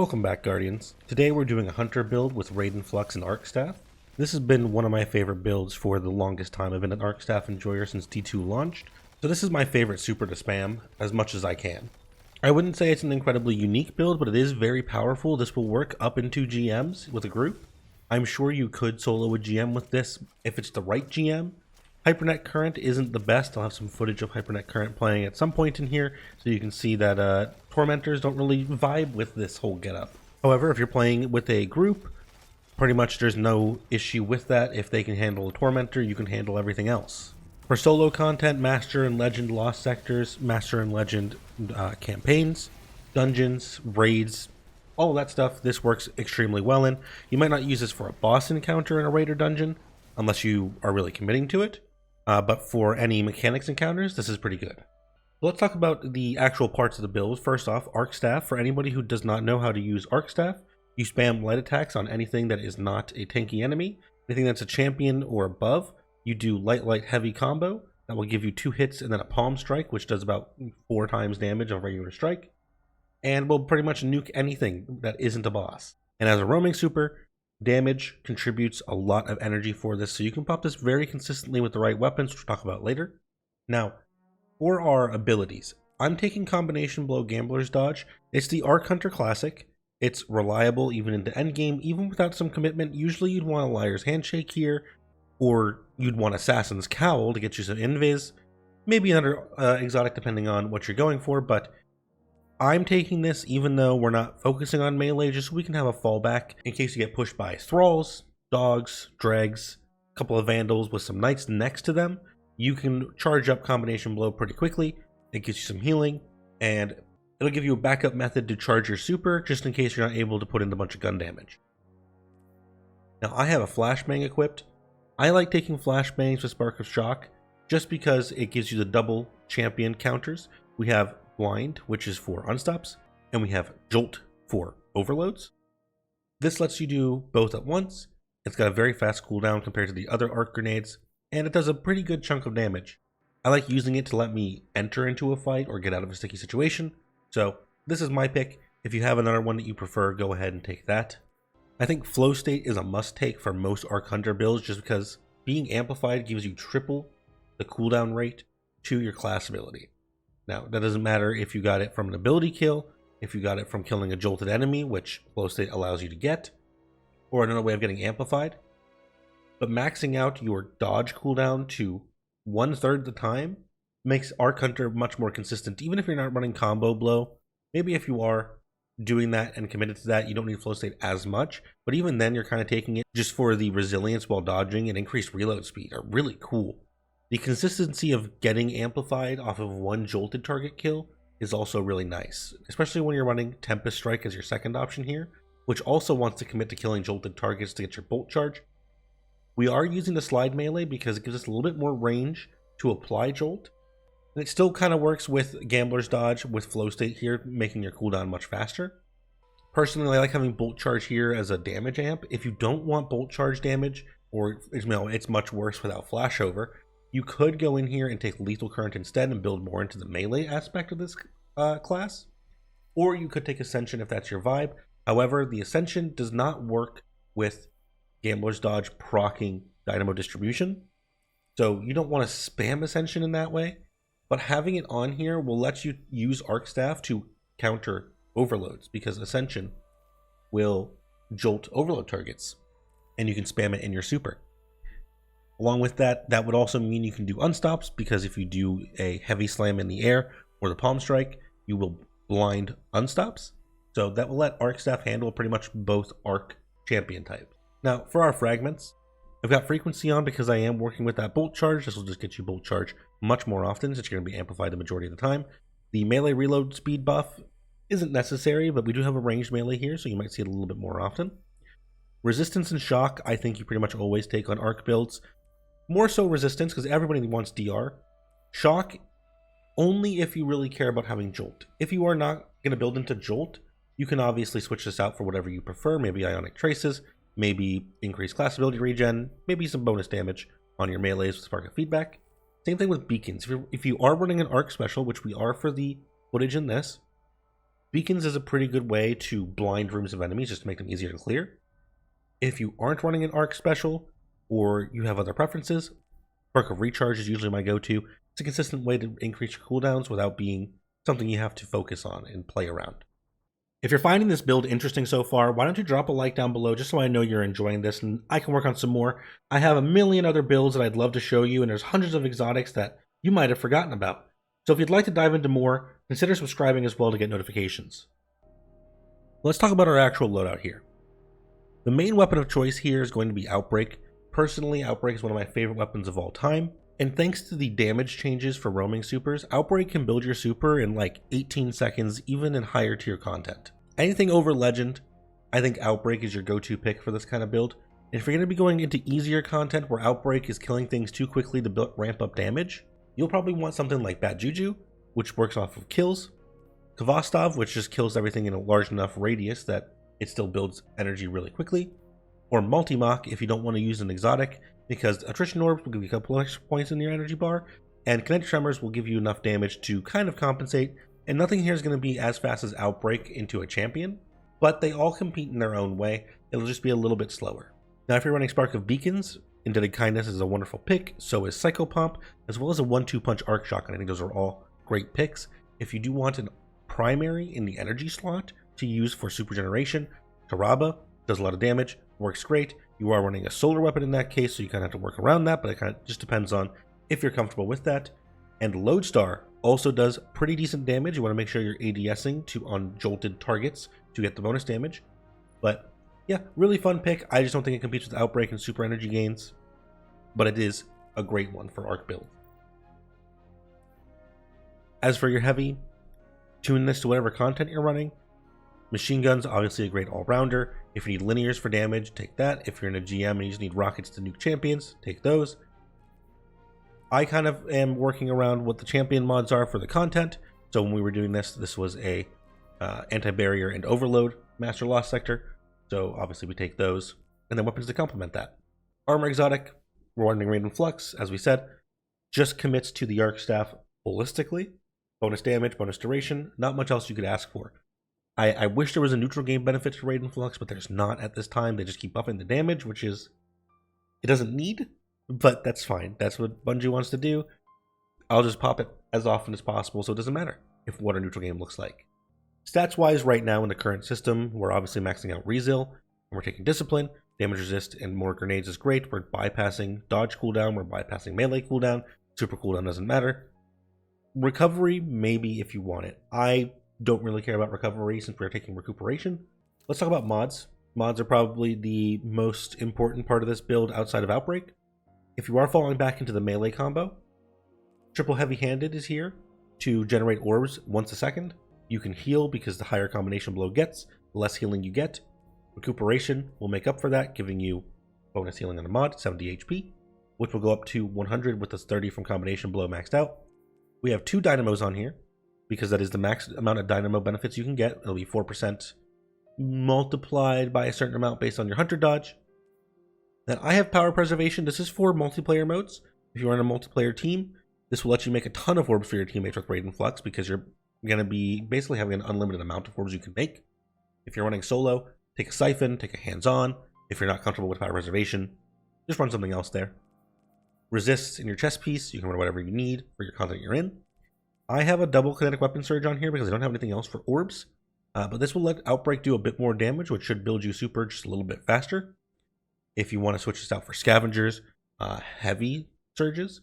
Welcome back, Guardians. Today we're doing a Hunter build with Raiden Flux and Arc Staff. This has been one of my favorite builds for the longest time. I've been an Arc Staff enjoyer since D2 launched, so this is my favorite super to spam as much as I can. I wouldn't say it's an incredibly unique build, but it is very powerful. This will work up into GMs with a group. I'm sure you could solo a GM with this if it's the right GM. Hypernet Current isn't the best. I'll have some footage of Hypernet Current playing at some point in here, so you can see that Tormentors don't really vibe with this whole getup. However, if you're playing with a group, pretty much there's no issue with that. If they can handle a Tormentor, you can handle everything else. For solo content, Master and Legend Lost Sectors, Master and Legend campaigns, dungeons, raids, all that stuff, this works extremely well in. You might not use this for a boss encounter in a raid or dungeon, unless you are really committing to it. But for any mechanics encounters, this is pretty good. Let's talk about the actual parts of the build. First off, Arc Staff. For anybody who does not know how to use Arc Staff, you spam light attacks on anything that is not a tanky enemy. Anything that's a champion or above, you do light, heavy combo. That will give you 2 hits and then a palm strike, which does about 4 times damage on regular strike. And will pretty much nuke anything that isn't a boss. And as a roaming super, damage contributes a lot of energy for this, so you can pop this very consistently with the right weapons, which we'll talk about later. Now, for our abilities, I'm taking Combination Blow Gambler's Dodge. It's the Arc Hunter Classic. It's reliable even into endgame, even without some commitment. Usually you'd want a Liar's Handshake here, or you'd want Assassin's Cowl to get you some invis, maybe another exotic depending on what you're going for, but I'm taking this even though we're not focusing on melee, just so we can have a fallback in case you get pushed by thralls, dogs, dregs, a couple of vandals with some knights next to them. You can charge up Combination Blow pretty quickly. It gives you some healing, and it'll give you a backup method to charge your super just in case you're not able to put in a bunch of gun damage. Now I have a Flashbang equipped. I like taking Flashbangs with Spark of Shock just because it gives you the double champion counters. We have Blind, which is for unstops, and we have Jolt for overloads. This lets you do both at once. It's got a very fast cooldown compared to the other arc grenades, and it does a pretty good chunk of damage. I like using it to let me enter into a fight or get out of a sticky situation, so this is my pick. If you have another one that you prefer, go ahead and take that. I think Flow State is a must take for most Arc Hunter builds just because being amplified gives you triple the cooldown rate to your class ability. Now, that doesn't matter if you got it from an ability kill, if you got it from killing a jolted enemy, which Flow State allows you to get, or another way of getting amplified. But maxing out your dodge cooldown to 1/3 the time makes Arc Hunter much more consistent, even if you're not running Combo Blow. Maybe if you are doing that and committed to that, you don't need Flow State as much, but even then you're kind of taking it just for the resilience while dodging and increased reload speed are really cool. The consistency of getting amplified off of one jolted target kill is also really nice, especially when you're running Tempest Strike as your second option here, which also wants to commit to killing jolted targets to get your bolt charge. We are using the slide melee because it gives us a little bit more range to apply jolt, and it still kind of works with Gambler's Dodge with Flow State here, making your cooldown much faster. Personally, I like having bolt charge here as a damage amp. If you don't want bolt charge damage, or it's much worse without flashover, you could go in here and take Lethal Current instead and build more into the melee aspect of this class. Or you could take Ascension if that's your vibe. However, the Ascension does not work with Gambler's Dodge proccing Dynamo Distribution. So you don't want to spam Ascension in that way. But having it on here will let you use Arc Staff to counter overloads, because Ascension will jolt overload targets. And you can spam it in your super. Along with that, that would also mean you can do unstops, because if you do a heavy slam in the air or the palm strike, you will blind unstops. So that will let Arc Staff handle pretty much both Arc champion types. Now, for our fragments, I've got frequency on because I am working with that bolt charge. This will just get you bolt charge much more often, since you're going to be amplified the majority of the time. The melee reload speed buff isn't necessary, but we do have a ranged melee here, so you might see it a little bit more often. Resistance and shock, I think you pretty much always take on Arc builds. More so resistance, because everybody wants DR. Shock, only if you really care about having jolt. If you are not going to build into jolt, you can obviously switch this out for whatever you prefer. Maybe Ionic Traces, maybe increased class ability regen, maybe some bonus damage on your melees with Spark of Feedback. Same thing with beacons. If you are running an Arc special, which we are for the footage in this, Beacons is a pretty good way to blind rooms of enemies just to make them easier to clear. If you aren't running an arc special, or you have other preferences, Perk of Recharge is usually my go-to. It's a consistent way to increase your cooldowns without being something you have to focus on and play around. If you're finding this build interesting so far, why don't you drop a like down below just so I know you're enjoying this and I can work on some more. I have a million other builds that I'd love to show you, and there's hundreds of exotics that you might have forgotten about. So if you'd like to dive into more, consider subscribing as well to get notifications. Let's talk about our actual loadout here. The main weapon of choice here is going to be Outbreak. Personally, Outbreak is one of my favorite weapons of all time, and thanks to the damage changes for roaming supers, Outbreak can build your super in like 18 seconds, even in higher tier content. Anything over Legend, I think Outbreak is your go-to pick for this kind of build. And if you're going to be going into easier content where Outbreak is killing things too quickly to ramp up damage, you'll probably want something like Bat Juju, which works off of kills, Kvostov, which just kills everything in a large enough radius that it still builds energy really quickly, or Multi-Mach if you don't want to use an exotic, because Attrition Orbs will give you a couple extra points in your energy bar, and Kinetic Tremors will give you enough damage to kind of compensate, and nothing here is going to be as fast as Outbreak into a champion, but they all compete in their own way. It'll just be a little bit slower. Now if you're running Spark of Beacons, Indebted Kindness is a wonderful pick, so is Psychopomp, as well as a 1-2 punch Arc Shotgun. I think those are all great picks. If you do want an primary in the energy slot to use for super generation, Taraba does a lot of damage, works great. You are running a solar weapon in that case, so you kind of have to work around that, but it kind of just depends on if you're comfortable with that. And Lodestar also does pretty decent damage. You want to make sure you're ADSing on jolted targets to get the bonus damage. But yeah, really fun pick. I just don't think it competes with Outbreak and super energy gains, but it is a great one for arc build. As for your heavy, tune this to whatever content you're running. Machine Gun's obviously a great all-rounder. If you need linears for damage, take that. If you're in a GM and you just need rockets to nuke champions, take those. I kind of am working around what the champion mods are for the content. So when we were doing this, this was a anti-barrier and overload master loss sector. So obviously we take those. And then weapons to complement that. Armor exotic, we're running Raiden Flux, as we said. Just commits to the arc staff holistically. Bonus damage, bonus duration, not much else you could ask for. I wish there was a neutral game benefit to Raiden Flux, but there's not at this time. They just keep buffing the damage, which is, it doesn't need, but that's fine. That's what Bungie wants to do. I'll just pop it as often as possible, so it doesn't matter what a neutral game looks like. Stats-wise, right now in the current system, we're obviously maxing out Rezeal, and we're taking Discipline. Damage resist and more grenades is great. We're bypassing dodge cooldown, we're bypassing melee cooldown. Super cooldown doesn't matter. Recovery, maybe if you want it. I don't really care about recovery since we're taking recuperation. Let's talk about mods. Mods are probably the most important part of this build outside of Outbreak. If you are falling back into the melee combo, Triple Heavy-Handed is here to generate orbs once a second. You can heal because the higher combination blow gets, the less healing you get. Recuperation will make up for that, giving you bonus healing on the mod, 70 HP, which will go up to 100 with this 30 from combination blow maxed out. We have 2 dynamos on here, because that is the max amount of dynamo benefits you can get. It'll be 4% multiplied by a certain amount based on your hunter dodge. Then I have power preservation. This is for multiplayer modes. If you're on a multiplayer team, this will let you make a ton of orbs for your teammates with Raiden Flux, because you're going to be basically having an unlimited amount of orbs you can make. If you're running solo, take a siphon, take a hands-on. If you're not comfortable with power preservation, just run something else there. Resists in your chest piece. You can run whatever you need for your content you're in. I have a double kinetic weapon surge on here because I don't have anything else for orbs, but this will let Outbreak do a bit more damage, which should build you super just a little bit faster. If you want to switch this out for scavengers, heavy surges,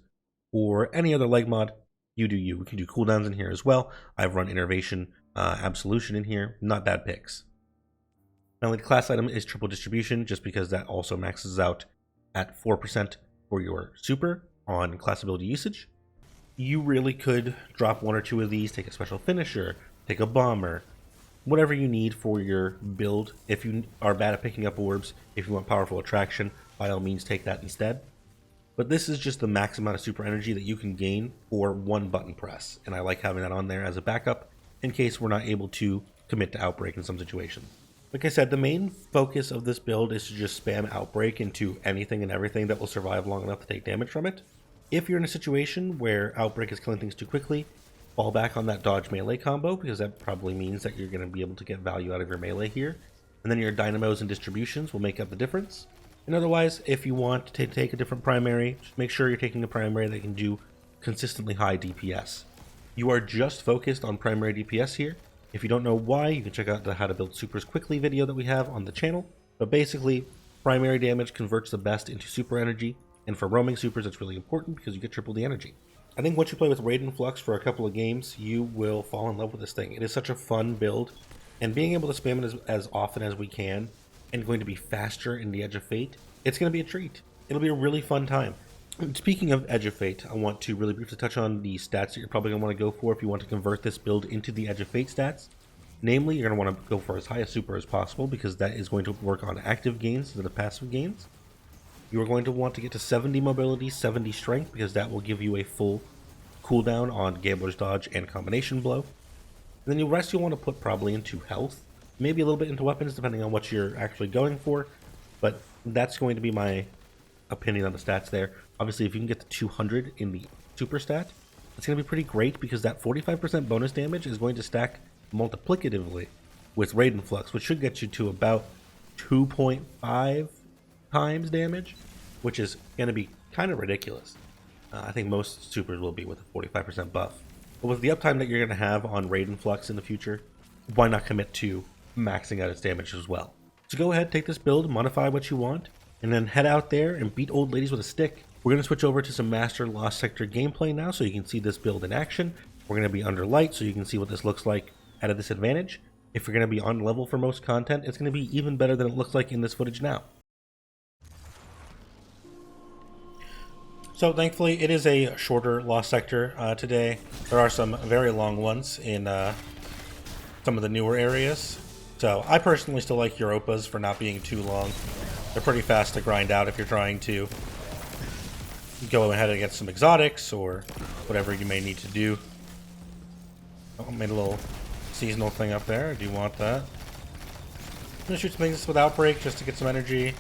or any other leg mod, you do you. We can do cooldowns in here as well. I've run Innervation, Absolution in here, not bad picks. Finally, the class item is Triple Distribution, just because that also maxes out at 4% for your super on class ability usage. You really could drop 1 or 2 of these, take a special finisher, take a bomber, whatever you need for your build. If you are bad at picking up orbs, if you want powerful attraction, by all means take that instead. But this is just the max amount of super energy that you can gain for 1 button press, and I like having that on there as a backup in case we're not able to commit to Outbreak in some situations. Like I said, the main focus of this build is to just spam Outbreak into anything and everything that will survive long enough to take damage from it. If you're in a situation where Outbreak is killing things too quickly, fall back on that dodge melee combo, because that probably means that you're going to be able to get value out of your melee here. And then your dynamos and distributions will make up the difference. And otherwise, if you want to take a different primary, just make sure you're taking a primary that can do consistently high DPS. You are just focused on primary DPS here. If you don't know why, you can check out the How to Build Supers Quickly video that we have on the channel. But basically, primary damage converts the best into super energy, and for roaming supers, it's really important because you get triple the energy. I think once you play with Raiden Flux for a couple of games, you will fall in love with this thing. It is such a fun build, and being able to spam it as often as we can, and going to be faster in the Edge of Fate, it's going to be a treat. It'll be a really fun time. Speaking of Edge of Fate, I want to really briefly touch on the stats that you're probably going to want to go for if you want to convert this build into the Edge of Fate stats. Namely, you're going to want to go for as high a super as possible, because that is going to work on active gains instead of passive gains. You are going to want to get to 70 mobility, 70 strength, because that will give you a full cooldown on Gambler's Dodge and Combination Blow. And then the rest you'll want to put probably into health, maybe a little bit into weapons depending on what you're actually going for, but that's going to be my opinion on the stats there. Obviously, if you can get to 200 in the super stat, it's going to be pretty great, because that 45% bonus damage is going to stack multiplicatively with Raiden Flux, which should get you to about 2.5 times damage, which is going to be kind of ridiculous. I think most supers will be with a 45% buff. But with the uptime that you're going to have on Raiden Flux in the future, why not commit to maxing out its damage as well? So go ahead, take this build, modify what you want, and then head out there and beat old ladies with a stick. We're going to switch over to some Master Lost Sector gameplay now, so you can see this build in action. We're going to be under light, so you can see what this looks like at a disadvantage. If you're going to be on level for most content, it's going to be even better than it looks like in this footage now. So thankfully, it is a shorter Lost Sector today. There are some very long ones in some of the newer areas. So I personally still like Europa's for not being too long. They're pretty fast to grind out if you're trying to go ahead and get some exotics or whatever you may need to do. Oh, made a little seasonal thing up there. Do you want that? I'm gonna shoot some things with Outbreak just to get some energy.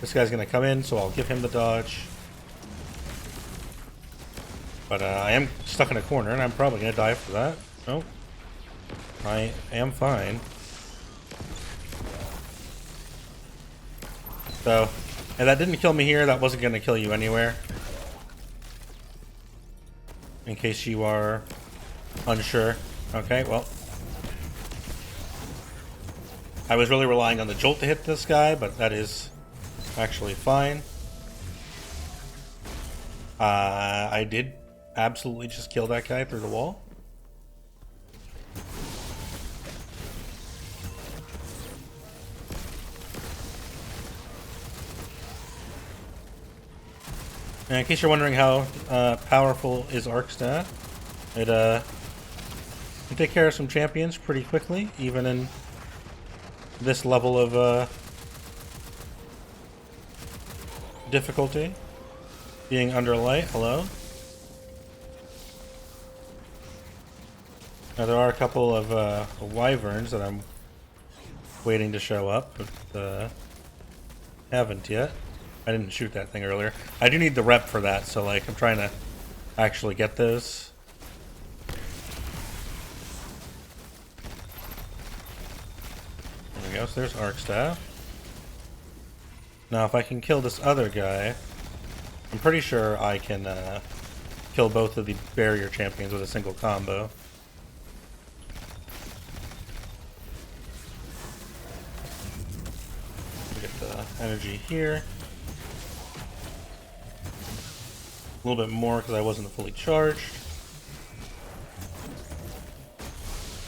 This guy's gonna come in, so I'll give him the dodge. But I am stuck in a corner, and I'm probably gonna die for that. Nope. I am fine. So, if that didn't kill me here, that wasn't gonna kill you anywhere. In case you are unsure. Okay, well. I was really relying on the jolt to hit this guy, but that is actually fine. I did absolutely just kill that guy through the wall. And in case you're wondering how powerful is Arc Staff, it can take care of some champions pretty quickly, even in this level of difficulty. Being under light, hello. Now there are a couple of wyverns that I'm waiting to show up, but haven't yet. I didn't shoot that thing earlier. I do need the rep for that, so like I'm trying to actually get those. There we go, so there's Arc Staff. Now if I can kill this other guy, I'm pretty sure I can kill both of the barrier champions with a single combo. Get the energy here. A little bit more because I wasn't fully charged.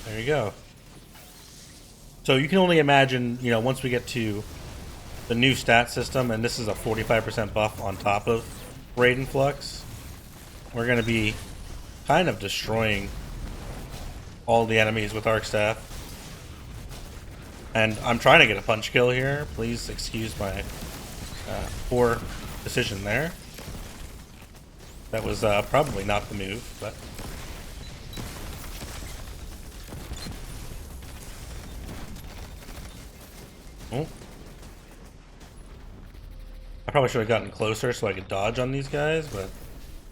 There you go. So you can only imagine, you know, once we get to the new stat system, and this is a 45% buff on top of Raiden Flux, we're going to be kind of destroying all the enemies with Arc Staff. And I'm trying to get a punch kill here. Please excuse my poor decision there. That was probably not the move, but... Oh. I probably should have gotten closer so I could dodge on these guys, but...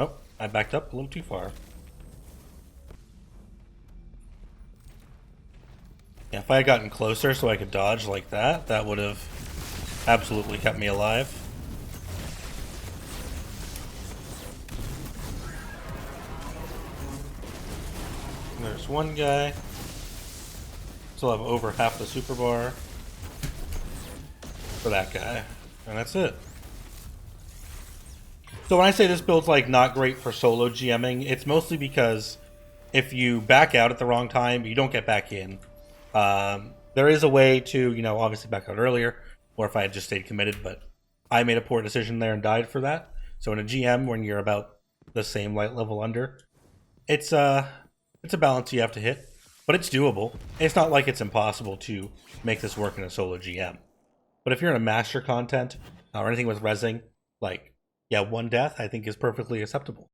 Oh, I backed up a little too far. Yeah, if I had gotten closer so I could dodge like that, that would have absolutely kept me alive. There's one guy. Still have over half the super bar for that guy. And that's it. So when I say this build's like not great for solo GMing, it's mostly because if you back out at the wrong time, you don't get back in. There is a way to, you know, obviously back out earlier, or if I had just stayed committed, but I made a poor decision there and died for that. So in a GM, when you're about the same light level under, it's a balance you have to hit, but it's doable. It's not like it's impossible to make this work in a solo GM. But if you're in a master content or anything with rezzing, like, yeah, one death I think is perfectly acceptable.